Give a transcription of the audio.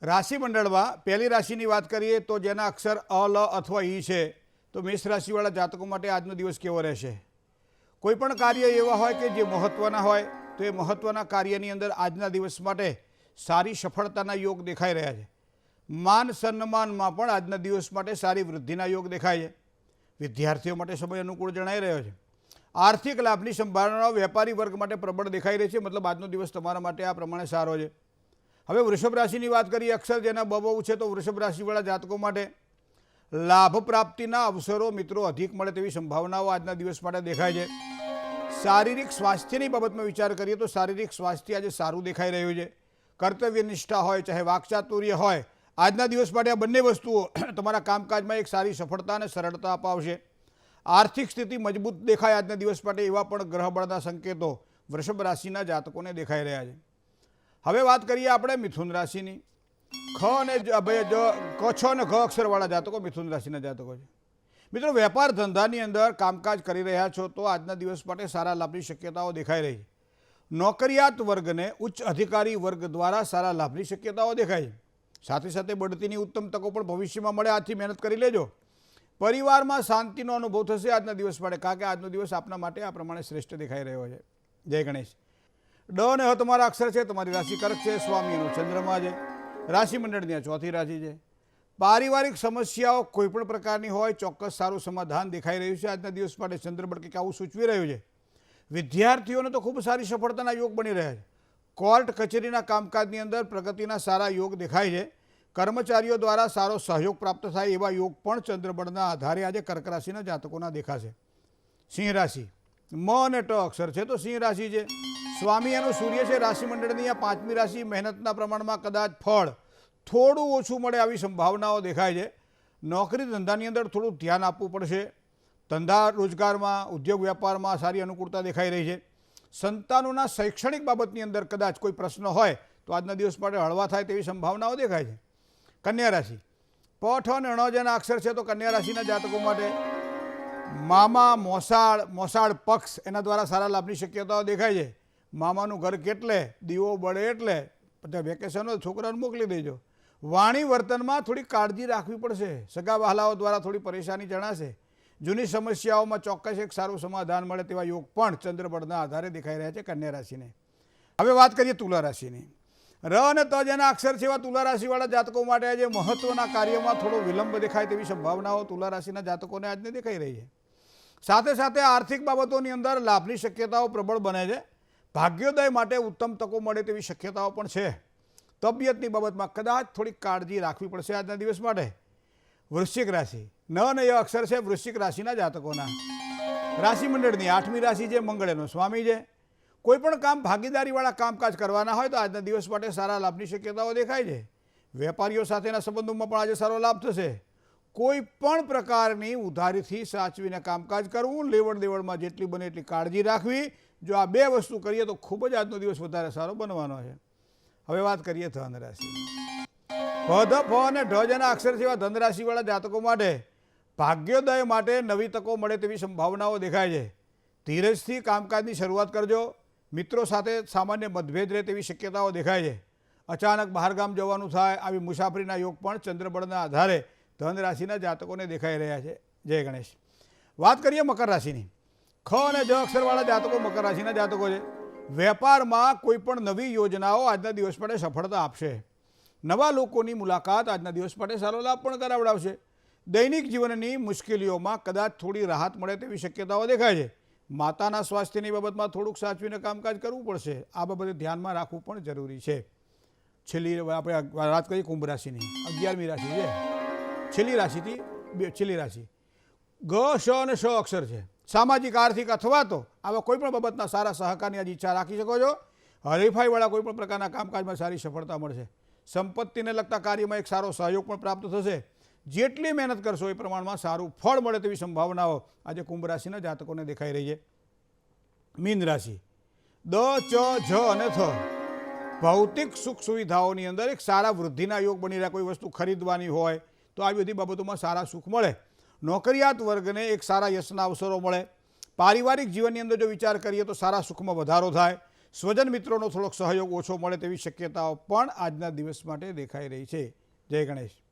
રાશિ મંડળમાં પહેલી રાશિની વાત કરીએ તો જેના અક્ષર અ લ અથવા ઈ છે તો મેષ રાશિવાળા જાતકો માટે આજનો દિવસ કેવો રહેશે। કોઈપણ કાર્ય એવા હોય કે જે મહત્ત્વના હોય તો એ મહત્ત્વના કાર્યની અંદર આજના દિવસ માટે સારી સફળતાના યોગ દેખાઈ રહ્યા છે। માન સન્માનમાં પણ આજના દિવસ માટે સારી વૃદ્ધિના યોગ દેખાય છે। વિદ્યાર્થીઓ માટે સમય અનુકૂળ જણાઈ રહ્યો છે। આર્થિક લાભની સંભાવનાઓ વેપારી વર્ગ માટે પ્રબળ દેખાઈ રહી છે, મતલબ આજનો દિવસ તમારા માટે આ પ્રમાણે સારો છે। હવે વૃષભ રાશિની વાત કરીએ, અક્ષર જેના બબો છે તો વૃષભ રાશિવાળા જાતકો માટે લાભ પ્રાપ્તિના અવસરો મિત્રો અધિક મળે તેવી સંભાવનાઓ આજના દિવસ માટે દેખાય છે। શારીરિક સ્વાસ્થ્યની બાબતમાં વિચાર કરીએ તો શારીરિક સ્વાસ્થ્ય આજે સારું દેખાઈ રહ્યું છે। કર્તવ્ય નિષ્ઠા હોય ચાહે વાકચાતુર્ય હોય, આજના દિવસ માટે આ બંને વસ્તુઓ તમારા કામકાજમાં એક સારી સફળતા અને સરળતા અપાવશે। આર્થિક સ્થિતિ મજબૂત દેખાય આજના દિવસ માટે એવા પણ ગ્રહબળના સંકેતો વૃષભ રાશિના જાતકોને દેખાઈ રહ્યા છે। હવે વાત કરીએ આપણે મિથુન રાશિની। ખ અને ક છ અને ઘ અક્ષરવાળા જાતકો મિથુન રાશિના જાતકો છે। મિત્રો, વેપાર ધંધાની અંદર કામકાજ કરી રહ્યા છો તો આજના દિવસ માટે સારા લાભની શક્યતાઓ દેખાઈ રહી છે। નોકરિયાત વર્ગને ઉચ્ચ અધિકારી વર્ગ દ્વારા સારા લાભની શક્યતાઓ દેખાય છે। સાથે સાથે બઢતીની ઉત્તમ તકો પણ ભવિષ્યમાં મળે, આથી મહેનત કરી લેજો। પરિવારમાં શાંતિનો અનુભવ થશે આજના દિવસ માટે, કારણ કે આજનો દિવસ આપના માટે આ પ્રમાણે શ્રેષ્ઠ દેખાઈ રહ્યો છે। જય ગણેશ। ડ અને હ તમારા અક્ષર છે, તમારી રાશિ કર્ક છે, સ્વામીનો ચંદ્રમા છે, રાશિ મંડળની આ ચોથી રાશિ છે। પારિવારિક સમસ્યાઓ કોઈપણ પ્રકારની હોય ચોક્કસ સારું સમાધાન દેખાઈ રહ્યું છે આજના દિવસ માટે। ચંદ્રબળ કંઈક આવું સૂચવી રહ્યું છે। વિદ્યાર્થીઓને તો ખૂબ સારી સફળતાના યોગ બની રહ્યા છે। કોર્ટ કચેરીના કામકાજની અંદર પ્રગતિના સારા યોગ દેખાય છે। કર્મચારીઓ દ્વારા સારો સહયોગ પ્રાપ્ત થાય એવા યોગ પણ ચંદ્રબળના આધારે આજે કર્ક રાશિના જાતકોના દેખાશે। સિંહ રાશિ મ અને ટ અક્ષર છે તો સિંહ રાશિ છે, સ્વામી એનો સૂર્ય છે। રાશિ મંડળની આ પાંચમી રાશિ, મહેનતના પ્રમાણમાં કદાચ ફળ થોડું ઓછું મળે આવી સંભાવનાઓ દેખાય છે। નોકરી ધંધાની અંદર થોડું ધ્યાન આપવું પડશે। ધંધા રોજગારમાં ઉદ્યોગ વેપારમાં સારી અનુકૂળતા દેખાઈ રહી છે। સંતાનોના શૈક્ષણિક બાબતની અંદર કદાચ કોઈ પ્રશ્ન હોય તો આજના દિવસ માટે હળવા થાય તેવી સંભાવનાઓ દેખાય છે। કન્યા રાશિ પ ઠ અને ણ જેના અક્ષર છે તો કન્યા રાશિના જાતકો માટે મામા મોસાળ પક્ષ એના દ્વારા સારા લાભની શક્યતાઓ દેખાય છે। મામાનું ઘર કેટલે દીવો બળે એટલે વેકેશન હોય છોકરાને મોકલી દેજો। વાણી વર્તનમાં થોડી કાળજી રાખવી પડશે। સગા વહાલાઓ દ્વારા થોડી પરેશાની જણાશે। જૂની સમસ્યાઓમાં ચોક્કસ એક સારું સમાધાન મળે તેવા યોગ પણ ચંદ્રબળના આધારે દેખાઈ રહ્યા છે કન્યા રાશિને। હવે વાત કરીએ તુલા રાશિની। ર અને ત જેના અક્ષર છે એવા તુલા રાશિવાળા જાતકો માટે આજે મહત્વના કાર્યમાં થોડો વિલંબ દેખાય તેવી સંભાવનાઓ તુલા રાશિના જાતકોને આજને દેખાઈ રહી છે। સાથે સાથે આર્થિક બાબતોની અંદર લાભની શક્યતાઓ પ્રબળ બને છે। ભાગ્યોદય માટે ઉત્તમ તકો મળે તેવી શક્યતાઓ પણ છે। તબિયતની બાબતમાં કદાચ થોડી કાળજી રાખવી પડશે આજના દિવસ માટે। વૃશ્ચિક રાશિ ન અને ય અક્ષર છે વૃશ્ચિક રાશિના જાતકોના। રાશિ મંડળની આઠમી રાશિ છે, મંગળ એનો સ્વામી છે। કોઈ પણ કામ ભાગીદારીવાળા કામકાજ કરવાના હોય તો આજના દિવસ માટે સારા લાભની શક્યતાઓ દેખાય છે। વેપારીઓ સાથેના સંબંધોમાં પણ આજે સારો લાભ થશે। કોઈ પણ પ્રકારની ઉધારીથી સાચવીને કામકાજ કરવું, લેવડ દેવડમાં જેટલી બને એટલી કાળજી રાખવી। જો આ બે વસ્તુ કરીએ તો ખૂબ જ આજનો દિવસ વધારે સારો બનવાનો છે। હવે વાત કરીએ ધન રાશિની। ધ ફ અને ઢ જેના અક્ષર જેવા ધન રાશિવાળા જાતકો માટે ભાગ્યોદય માટે નવી તકો મળે તેવી સંભાવનાઓ દેખાય છે। ધીરજથી કામકાજની શરૂઆત કરજો। મિત્રો સાથે સામાન્ય મતભેદ રહે તેવી શક્યતાઓ દેખાય છે। અચાનક બહારગામ જવાનું થાય આવી મુસાફરીના યોગ પણ ચંદ્રબળના આધારે ધન રાશિના જાતકોને દેખાઈ રહ્યા છે। જય ગણેશ। વાત કરીએ મકર રાશિની। ખ અને જ અક્ષરવાળા જાતકો મકર રાશિના જાતકો છે। વેપારમાં કોઈ પણ નવી યોજનાઓ આજના દિવસ માટે સફળતા આપશે। નવા લોકોની મુલાકાત આજના દિવસ માટે સારો લાભ પણ કરાવડાવશે। દૈનિક જીવનની મુશ્કેલીઓમાં કદાચ થોડી રાહત મળે તેવી શક્યતાઓ દેખાય છે। માતાના સ્વાસ્થ્યની બાબતમાં થોડુંક સાચવીને કામકાજ કરવું પડશે। આ બાબતે ધ્યાનમાં રાખવું પણ જરૂરી છે। છેલ્લી આપણે વાત કરીએ કુંભ રાશિની, 11મી રાશિ છે, છેલ્લી રાશિથી છેલ્લી રાશિ ગ શ અને શ અક્ષર છે। સામાજિક આર્થિક અથવા તો આવા કોઈપણ બાબતના સારા સહકારની આજે ઈચ્છા રાખી શકો છો। હરીફાઈવાળા કોઈપણ પ્રકારના કામકાજમાં સારી સફળતા મળશે। સંપત્તિને લગતા કાર્યમાં એક સારો સહયોગ પણ પ્રાપ્ત થશે। જેટલી મહેનત કરશો એ પ્રમાણમાં સારું ફળ મળે તેવી સંભાવનાઓ આજે કુંભ રાશિના જાતકોને દેખાઈ રહી છે। મીન રાશિ દ ચ જ અને થ ભૌતિક સુખ સુવિધાઓની અંદર એક સારા વૃદ્ધિના યોગ બની રહ્યા। કોઈ વસ્તુ ખરીદવાની હોય તો આવી બધી બાબતોમાં સારા સુખ મળે। નોકરિયાત વર્ગને એક સારા યશના અવસરો મળે। પારિવારિક જીવનની અંદર જો વિચાર કરીએ તો સારા સુખમાં વધારો થાય। સ્વજન મિત્રોનો થોડોક સહયોગ ઓછો મળે તેવી શક્યતાઓ પણ આજના દિવસ માટે દેખાઈ રહી છે. જય ગણેશ.